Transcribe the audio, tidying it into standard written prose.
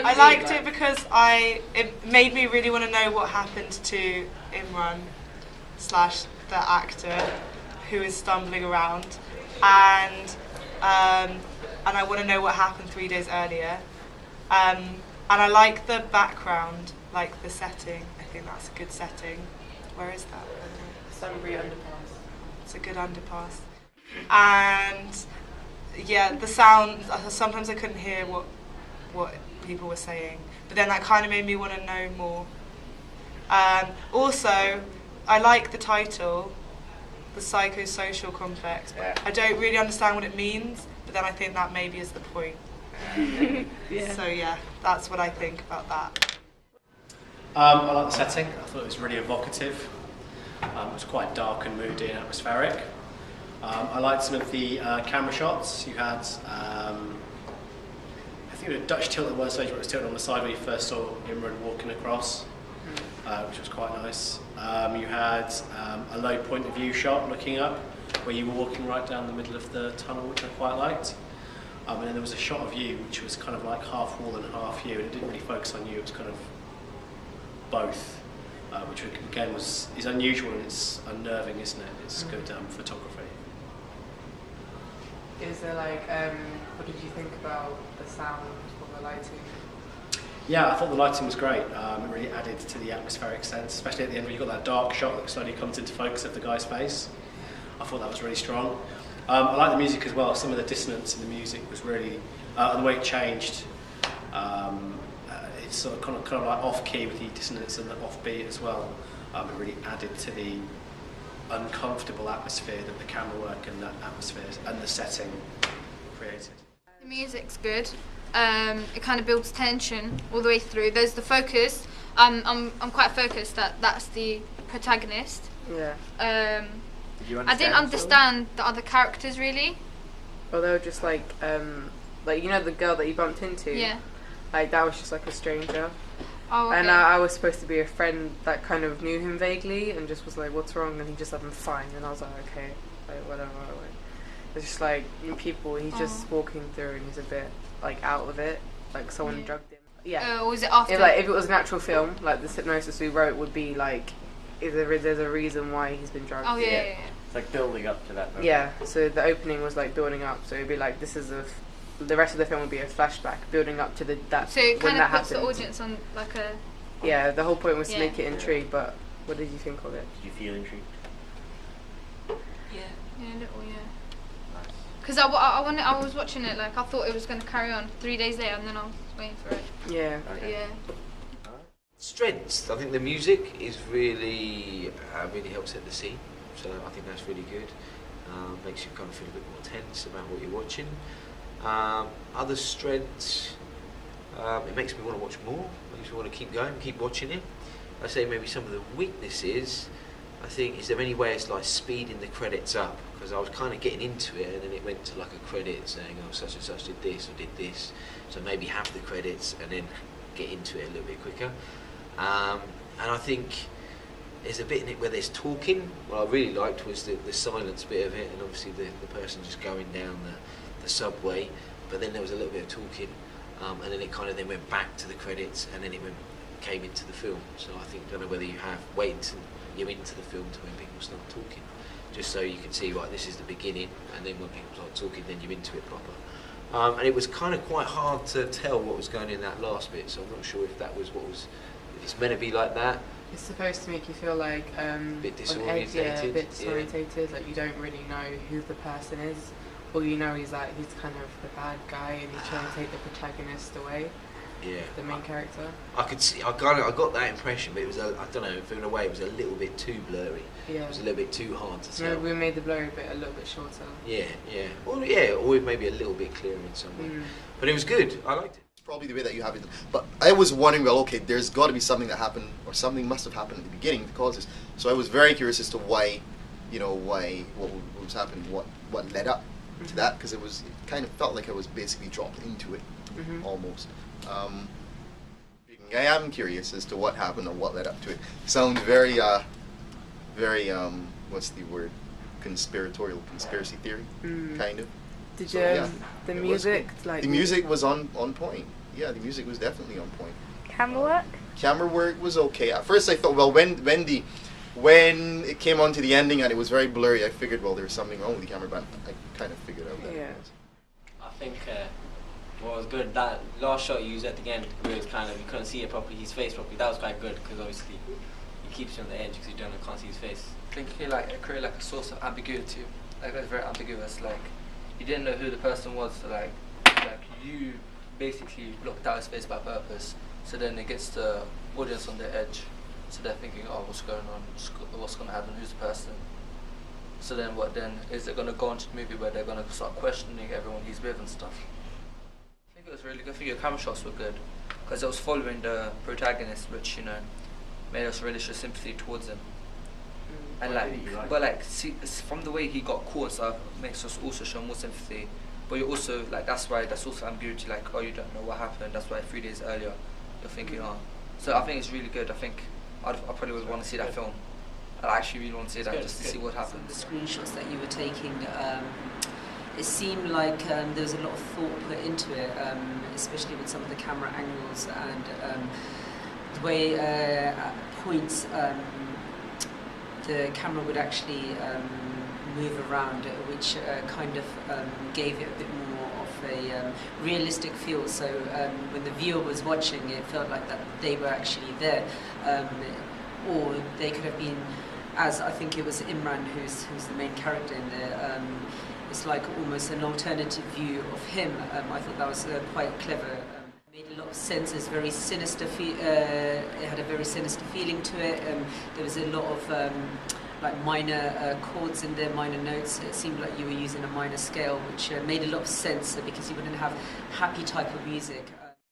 I liked it because it made me really want to know what happened to Imran slash the actor who is stumbling around, and I want to know what happened 3 days earlier. And I like the background, like the setting. I think that's a good setting. Where is that? Sunbury Underpass. It's a good underpass. And yeah, the sound, sometimes I couldn't hear what people were saying, but then that kind of made me want to know more. Also, I like the title, the psychosocial complex. Yeah. I don't really understand what it means, but then I think that maybe is the point. Yeah. So yeah, that's what I think about that. I like the setting. I thought it was really evocative. It was quite dark and moody and atmospheric. I liked some of the camera shots. You had, I think it was a Dutch tilt at one stage where it was tilted on the side where you first saw Imran walking across, which was quite nice. You had a low point of view shot looking up where you were walking right down the middle of the tunnel, which I quite liked. And then there was a shot of you which was kind of like half wall and half you, and it didn't really focus on you, it was kind of both, which again is unusual and it's unnerving, isn't it? It's good photography. Is there what did you think about the sound or the lighting? Yeah, I thought the lighting was great. It really added to the atmospheric sense, especially at the end when you got that dark shot that slowly comes into focus of the guy's face. I thought that was really strong. I like the music as well. Some of the dissonance in the music was really, and the way it changed. It's sort of kind of like off key with the dissonance and the offbeat as well. It really added to the uncomfortable atmosphere that the camera work and that atmosphere and the setting created. The music's good. It kind of builds tension all the way through. There's the focus. I'm quite focused that that's the protagonist. Yeah. I didn't understand the other characters really. Or they were just like you know the girl that you bumped into. Yeah. Like that was just like a stranger. Oh, okay. And I was supposed to be a friend that kind of knew him vaguely and just was like, what's wrong? And he just said, I'm fine. And I was like, okay, like, whatever. Like, it's just like people, he's just walking through and he's a bit like out of it. Like someone drugged him. Yeah. Or was it after? If it was an actual film, like the synopsis we wrote would be like, there's a reason why he's been drugged. Oh, yeah. It's like building up to that moment. Yeah, so the opening was like building up. So it'd be like, the rest of the film would be a flashback building up to that. So it kind of puts happened. the audience on like a. Yeah, the whole point was to make it Yeah. intrigued. But what did you think of it? Did you feel intrigued? Yeah, a little, yeah. Because I was watching it like I thought it was going to carry on 3 days later, and then I was waiting for it. Yeah. But Okay. yeah. Strengths. I think the music is really helps set the scene, so I think that's really good. Makes you kind of feel a bit more tense about what you're watching. Other strengths, it makes me want to watch more. Makes me want to keep going, keep watching it. I say maybe some of the weaknesses. I think, is there any way it's like speeding the credits up? Because I was kind of getting into it and then it went to like a credit saying, oh, such and such did this or did this. So maybe have the credits and then get into it a little bit quicker. And I think there's a bit in it where there's talking. What I really liked was the silence bit of it, and obviously the person just going down the subway. But then there was a little bit of talking, and then it kind of then went back to the credits, and then it came into the film. So I think, I don't know whether you have wait until you're into the film to when people start talking, just so you can see, right, this is the beginning, and then when people start talking, then you're into it proper. And it was kind of quite hard to tell what was going in that last bit, so I'm not sure if that was what was, if it's meant to be like that. It's supposed to make you feel like Bit on edge, disorientated, a bit yeah. disorientated. Like you don't really know who the person is. All you know is that he's kind of the bad guy and he's trying to take the protagonist away. Yeah, The main character. I could see. I got that impression, but it was. I don't know. In a way, it was a little bit too blurry. Yeah. It was a little bit too hard to tell. No, we made the blurry bit a little bit shorter. Yeah, or maybe a little bit clearer in some way. But it was good. I liked it. Probably the way that you have it. But I was wondering, well, okay, there's got to be something that happened, or something must have happened at the beginning to cause this. So I was very curious as to why, what was happening, what led up to that, because it kind of felt like I was basically dropped into it, almost. I am curious as to what happened or what led up to it. Sounds very, what's the word? Conspiracy theory, kind of. Did So, you? yeah, The it was music, good. like The music was on point. yeah, the music was definitely on point. Camera work? Camera work was okay. At first I thought, well, when it came on to the ending and it was very blurry, I figured, well, there was something wrong with the camera, but I kind of figured out that Yeah. it was. I think what was good, that last shot you used at the end, where it was kind of, you couldn't see it properly, his face properly, that was quite good, because obviously it keeps you on the edge because you can't see his face. I think he created like a source of ambiguity. Like it was very ambiguous. Like you didn't know who the person was. So like you basically blocked out his face by purpose. So then it gets the audience on their edge. So they're thinking, oh, what's going on? What's going to happen? Who's the person? So then what then? Is it going to go into the movie where they're going to start questioning everyone he's with and stuff? I think it was really good. I think your camera shots were good because it was following the protagonist, which made us really show sympathy towards him. And see, from the way he got caught, so it makes us also show more sympathy. But you also that's also ambiguity. Like, oh, you don't know what happened. That's why 3 days earlier, you're thinking, oh. So I think it's really good. I think I probably would want to see that film. I actually really want to see that just to see what happens. The screenshots that you were taking, it seemed like there was a lot of thought put into it, especially with some of the camera angles and the way at points the camera would actually move around, which kind of gave it a bit more of a realistic feel. So when the viewer was watching, it felt like that they were actually there, or they could have been, as I think it was Imran who's the main character in there. It's like almost an alternative view of him. I thought that was quite clever. Made a lot of sense. It's very sinister. It had a very sinister feeling to it. There was a lot of like minor chords in there, minor notes. It seemed like you were using a minor scale, which made a lot of sense because you wouldn't have happy type of music.